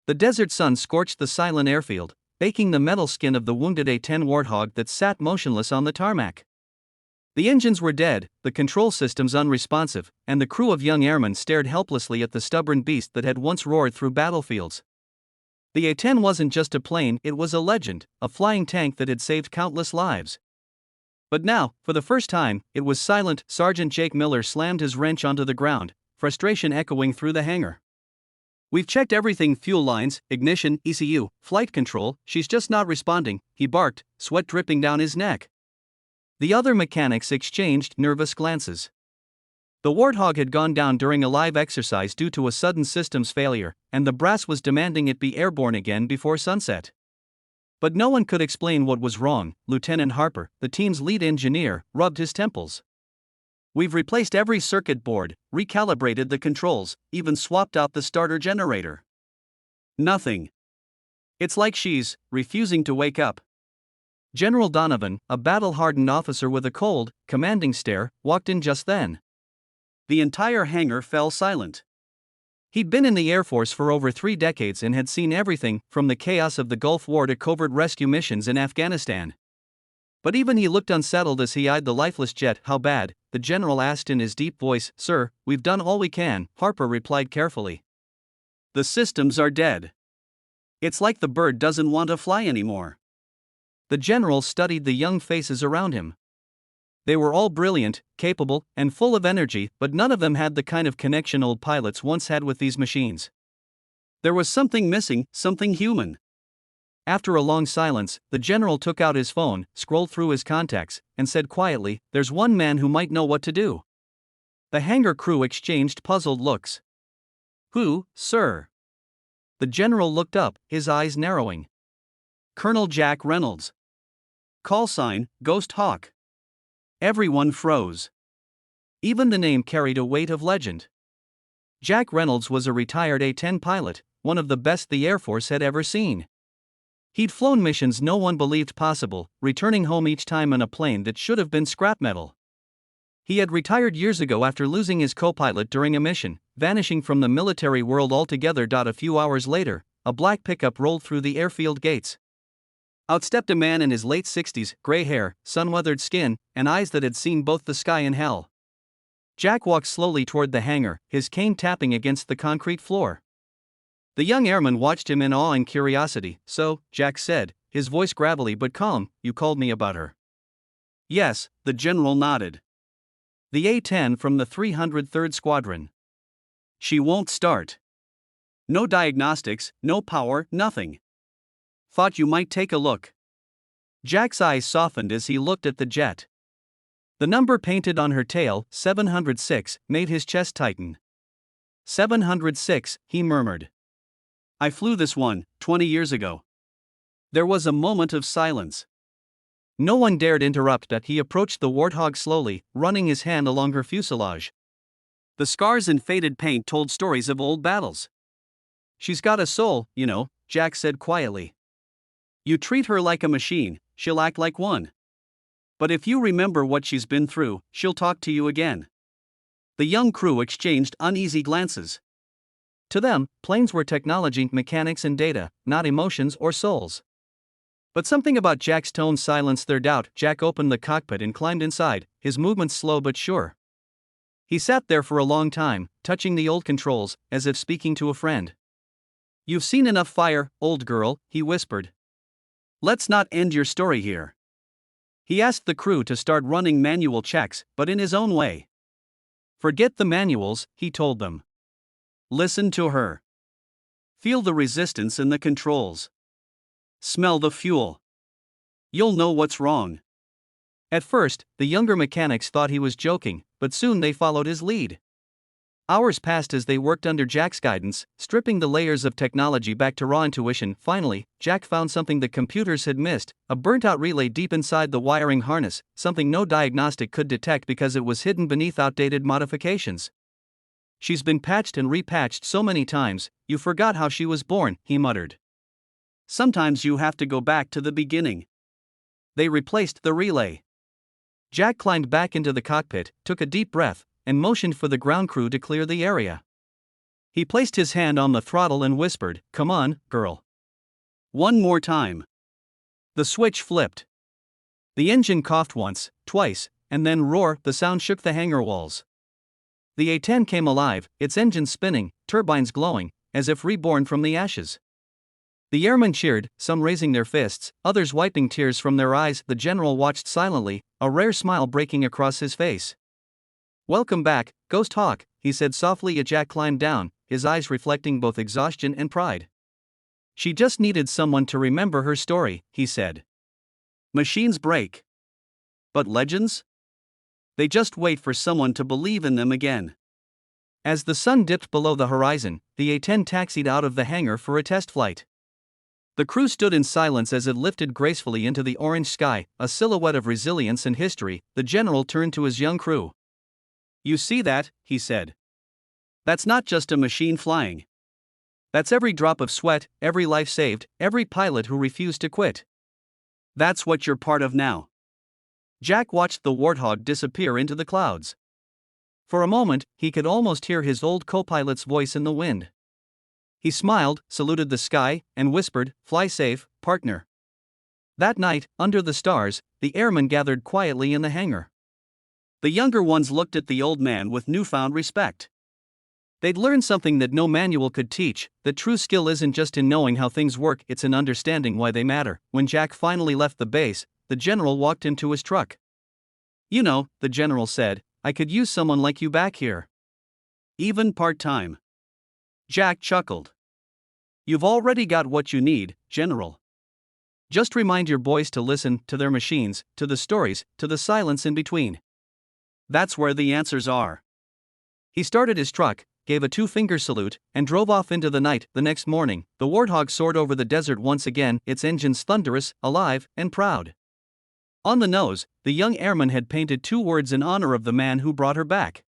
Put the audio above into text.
The desert sun scorched the silent airfield, baking the metal skin of the wounded A-10 Warthog that sat motionless on the tarmac. The engines were dead, the control systems unresponsive, and the crew of young airmen stared helplessly at the stubborn beast that had once roared through battlefields. The A-10 wasn't just a plane, it was a legend, a flying tank that had saved countless lives. But now, for the first time, it was silent. Sergeant Jake Miller slammed his wrench onto the ground, frustration echoing through the hangar. "We've checked everything: fuel lines, ignition, ECU, flight control, she's just not responding," he barked, sweat dripping down his neck. The other mechanics exchanged nervous glances. The Warthog had gone down during a live exercise due to a sudden systems failure, and the brass was demanding it be airborne again before sunset. But no one could explain what was wrong. Lieutenant Harper, the team's lead engineer, rubbed his temples. "We've replaced every circuit board, recalibrated the controls, even swapped out the starter generator. Nothing. It's like she's refusing to wake up." General Donovan, a battle-hardened officer with a cold, commanding stare, walked in just then. The entire hangar fell silent. He'd been in the Air Force for over 3 decades and had seen everything, from the chaos of the Gulf War to covert rescue missions in Afghanistan. But even he looked unsettled as he eyed the lifeless jet. "How bad?" the general asked in his deep voice. "Sir, we've done all we can," Harper replied carefully. "The systems are dead. It's like the bird doesn't want to fly anymore." The general studied the young faces around him. They were all brilliant, capable, and full of energy, but none of them had the kind of connection old pilots once had with these machines. There was something missing, something human. After a long silence, the general took out his phone, scrolled through his contacts, and said quietly, "There's one man who might know what to do." The hangar crew exchanged puzzled looks. "Who, sir?" The general looked up, his eyes narrowing. "Colonel Jack Reynolds. Call sign, Ghost Hawk." Everyone froze. Even the name carried a weight of legend. Jack Reynolds was a retired A-10 pilot, one of the best the Air Force had ever seen. He'd flown missions no one believed possible, returning home each time on a plane that should have been scrap metal. He had retired years ago after losing his co-pilot during a mission, vanishing from the military world altogether. A few hours later, a black pickup rolled through the airfield gates. Out stepped a man in his late 60s, gray hair, sun-weathered skin, and eyes that had seen both the sky and hell. Jack walked slowly toward the hangar, his cane tapping against the concrete floor. The young airman watched him in awe and curiosity. "So," Jack said, his voice gravelly but calm, "you called me about her." "Yes," the general nodded. "The A-10 from the 303rd Squadron. She won't start. No diagnostics, no power, nothing. Thought you might take a look." Jack's eyes softened as he looked at the jet. The number painted on her tail, 706, made his chest tighten. 706, he murmured. "I flew this one, 20 years ago." There was a moment of silence. No one dared interrupt. He approached the Warthog slowly, running his hand along her fuselage. The scars and faded paint told stories of old battles. "She's got a soul, you know," Jack said quietly. "You treat her like a machine, she'll act like one. But if you remember what she's been through, she'll talk to you again." The young crew exchanged uneasy glances. To them, planes were technology, mechanics, and data, not emotions or souls. But something about Jack's tone silenced their doubt. Jack opened the cockpit and climbed inside, his movements slow but sure. He sat there for a long time, touching the old controls, as if speaking to a friend. "You've seen enough fire, old girl," he whispered. "Let's not end your story here." He asked the crew to start running manual checks, but in his own way. "Forget the manuals," he told them. "Listen to her. Feel the resistance in the controls. Smell the fuel. You'll know what's wrong." At first, the younger mechanics thought he was joking, but soon they followed his lead. Hours passed as they worked under Jack's guidance, stripping the layers of technology back to raw intuition. Finally, Jack found something the computers had missed, a burnt-out relay deep inside the wiring harness, something no diagnostic could detect because it was hidden beneath outdated modifications. "She's been patched and repatched so many times, you forgot how she was born," he muttered. "Sometimes you have to go back to the beginning." They replaced the relay. Jack climbed back into the cockpit, took a deep breath, and motioned for the ground crew to clear the area. He placed his hand on the throttle and whispered, "Come on, girl. One more time." The switch flipped. The engine coughed once, twice, and then roar, the sound shook the hangar walls. The A-10 came alive, its engine spinning, turbines glowing, as if reborn from the ashes. The airmen cheered, some raising their fists, others wiping tears from their eyes. The general watched silently, a rare smile breaking across his face. "Welcome back, Ghost Hawk," he said softly as Jack climbed down, his eyes reflecting both exhaustion and pride. "She just needed someone to remember her story," he said. "Machines break. But legends? They just wait for someone to believe in them again." As the sun dipped below the horizon, the A-10 taxied out of the hangar for a test flight. The crew stood in silence as it lifted gracefully into the orange sky, a silhouette of resilience and history. The general turned to his young crew. "You see that," he said. "That's not just a machine flying. That's every drop of sweat, every life saved, every pilot who refused to quit. That's what you're part of now." Jack watched the Warthog disappear into the clouds. For a moment, he could almost hear his old co-pilot's voice in the wind. He smiled, saluted the sky, and whispered, "Fly safe, partner." That night, under the stars, the airmen gathered quietly in the hangar. The younger ones looked at the old man with newfound respect. They'd learned something that no manual could teach: that true skill isn't just in knowing how things work, it's in understanding why they matter. When Jack finally left the base, the general walked him to his truck. "You know," the general said, "I could use someone like you back here. Even part-time." Jack chuckled. "You've already got what you need, General. Just remind your boys to listen to their machines, to the stories, to the silence in between. That's where the answers are." He started his truck, gave a two-finger salute, and drove off into the night. The next morning, the Warthog soared over the desert once again, its engines thunderous, alive, and proud. On the nose, the young airman had painted two words in honor of the man who brought her back.